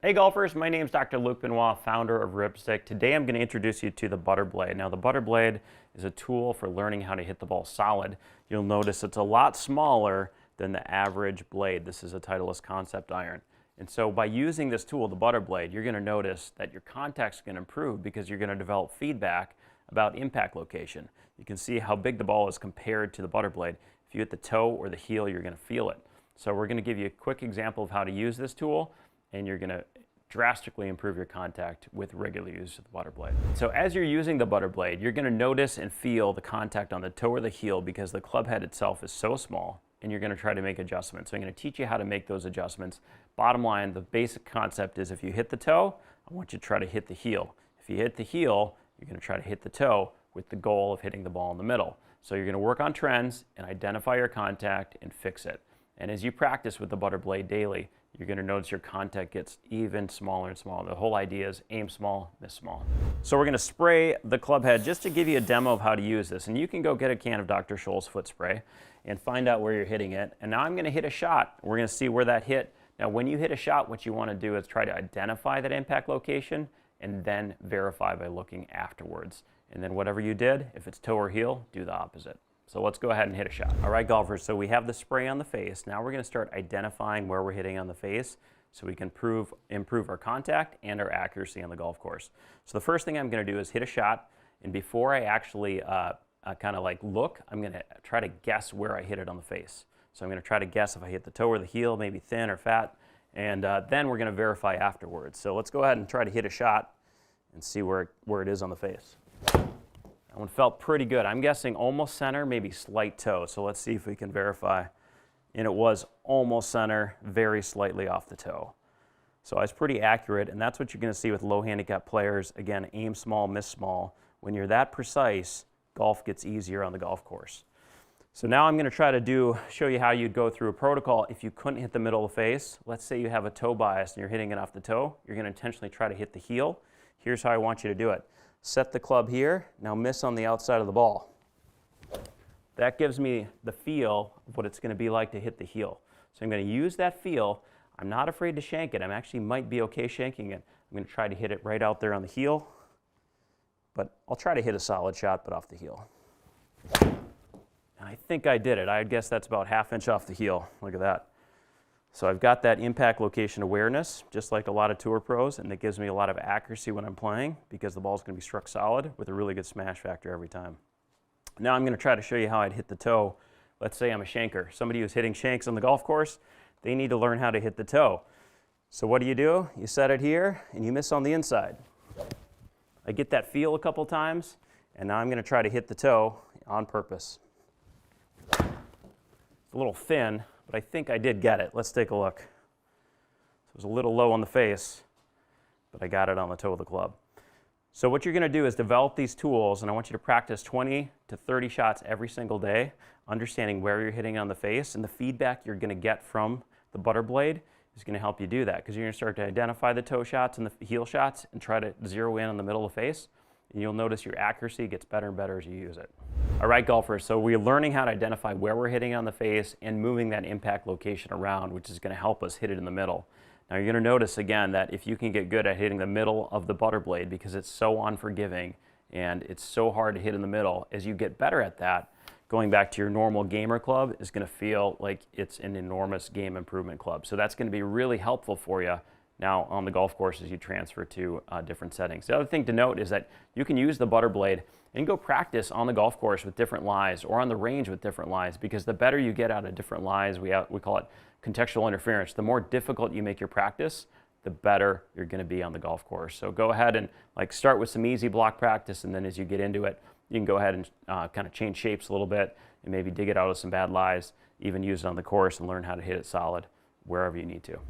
Hey golfers, my name is Dr. Luke Benoit, founder of RYP. Today I'm going to introduce you to the ButterBlade. Now the ButterBlade is a tool for learning how to hit the ball solid. You'll notice it's a lot smaller than the average blade. This is a Titleist concept iron. And so by using this tool, the ButterBlade, you're going to notice that your contact's going to improve because you're going to develop feedback about impact location. You can see how big the ball is compared to the ButterBlade. If you hit the toe or the heel, you're going to feel it. So we're going to give you a quick example of how to use this tool, and you're going to drastically improve your contact with regular use of the ButterBlade. So as you're using the ButterBlade, you're going to notice and feel the contact on the toe or the heel because the club head itself is so small, and you're going to try to make adjustments. So I'm going to teach you how to make those adjustments. Bottom line, the basic concept is if you hit the toe, I want you to try to hit the heel. If you hit the heel, you're going to try to hit the toe with the goal of hitting the ball in the middle. So you're going to work on trends and identify your contact and fix it. And as you practice with the ButterBlade daily, you're going to notice your contact gets even smaller and smaller. The whole idea is aim small, miss small. So we're going to spray the club head just to give you a demo of how to use this. And you can go get a can of Dr. Scholl's foot spray and find out where you're hitting it. And now I'm going to hit a shot. We're going to see where that hit. Now when you hit a shot, what you want to do is try to identify that impact location and then verify by looking afterwards. And then whatever you did, if it's toe or heel, do the opposite. So let's go ahead and hit a shot. All right, golfers, so we have the spray on the face. Now we're going to start identifying where we're hitting on the face so we can improve our contact and our accuracy on the golf course. So the first thing I'm going to do is hit a shot, and before I actually kind of like look, I'm going to try to guess where I hit it on the face. So I'm going to try to guess if I hit the toe or the heel, maybe thin or fat, and then we're going to verify afterwards. So let's go ahead and try to hit a shot and see where it is on the face. That one felt pretty good. I'm guessing almost center, maybe slight toe. So let's see if we can verify. And it was almost center, very slightly off the toe. So I was pretty accurate, and that's what you're going to see with low handicap players. Again, aim small, miss small. When you're that precise, golf gets easier on the golf course. So now I'm going to try to show you how you'd go through a protocol if you couldn't hit the middle of the face. Let's say you have a toe bias and you're hitting it off the toe. You're going to intentionally try to hit the heel. Here's how I want you to do it. Set the club here, now miss on the outside of the ball. That gives me the feel of what it's going to be like to hit the heel. So I'm going to use that feel. I'm not afraid to shank it. I actually might be okay shanking it. I'm going to try to hit it right out there on the heel, but I'll try to hit a solid shot, but off the heel. And I think I did it. I guess that's about ½ inch off the heel. Look at that. So I've got that impact location awareness, just like a lot of tour pros, and it gives me a lot of accuracy when I'm playing because the ball's going to be struck solid with a really good smash factor every time. Now I'm going to try to show you how I'd hit the toe. Let's say I'm a shanker. Somebody who's hitting shanks on the golf course, they need to learn how to hit the toe. So what do? You set it here, and you miss on the inside. I get that feel a couple times, and now I'm going to try to hit the toe on purpose. It's a little thin, but I think I did get it. Let's take a look. So it was a little low on the face, but I got it on the toe of the club. So what you're going to do is develop these tools, and I want you to practice 20 to 30 shots every single day, understanding where you're hitting on the face, and the feedback you're going to get from the ButterBlade is going to help you do that because you're going to start to identify the toe shots and the heel shots and try to zero in on the middle of the face, and you'll notice your accuracy gets better and better as you use it. All right, golfers, so we're learning how to identify where we're hitting on the face and moving that impact location around, which is going to help us hit it in the middle. Now you're going to notice again that if you can get good at hitting the middle of the ButterBlade because it's so unforgiving and it's so hard to hit in the middle, as you get better at that, going back to your normal gamer club is going to feel like it's an enormous game improvement club. So that's going to be really helpful for you now on the golf course as you transfer to different settings. The other thing to note is that you can use the ButterBlade and go practice on the golf course with different lies or on the range with different lies, because the better you get out of different lies, we call it contextual interference. The more difficult you make your practice, the better you're going to be on the golf course. So go ahead and start with some easy block practice, and then as you get into it, you can go ahead and kind of change shapes a little bit and maybe dig it out of some bad lies, even use it on the course and learn how to hit it solid wherever you need to.